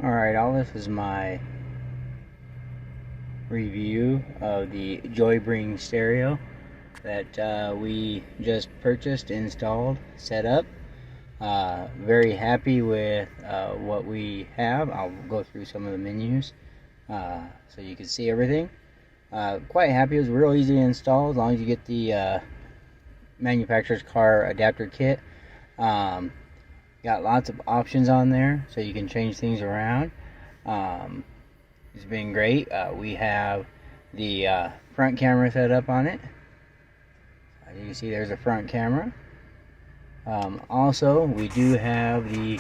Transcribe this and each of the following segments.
Alright, all this is my review of the JOYBRING stereo that we just purchased, installed, set up. Very happy with what we have. I'll go through some of the menus so you can see everything. Quite happy. It was real easy to install as long as you get the manufacturer's car adapter kit. Got lots of options on there so you can change things around. It's been great. We have the front camera set up on it. As you can see, there's a front camera. Also, we do have the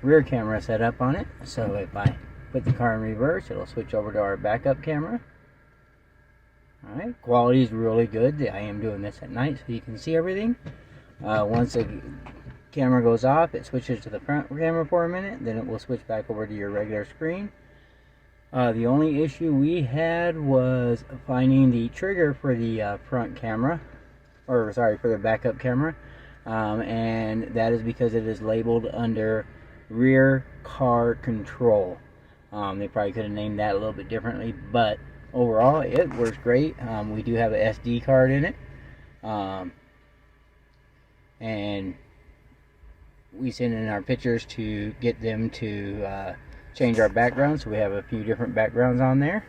rear camera set up on it, so if I put the car in reverse, it'll switch over to our backup camera. Alright, quality is really good. I am doing this at night so you can see everything. Once the camera goes off, it switches to the front camera for a minute, then it will switch back over to your regular screen. The only issue we had was finding the trigger for the front camera, or sorry, for the backup camera, and that is because it is labeled under rear car control. They probably could have named that a little bit differently, but overall it works great. We do have an SD card in it, and we send in our pictures to get them to change our background, so we have a few different backgrounds on there.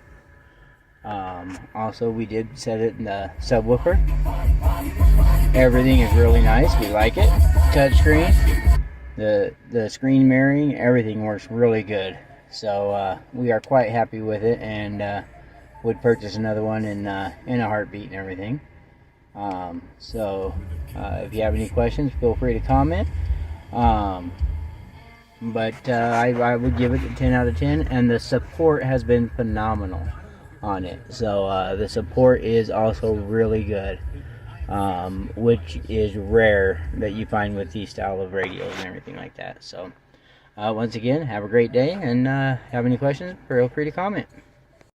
Also, we did set it in the subwoofer. Everything is really nice. We like it. Touchscreen, the screen mirroring, everything works really good. So we are quite happy with it, and would purchase another one in a heartbeat and everything. If you have any questions, feel free to comment. But I would give it a 10 out of 10, and the support has been phenomenal on it. So the support is also really good, which is rare that you find with these style of radios and everything like that. So once again, have a great day, and have any questions, feel free to comment.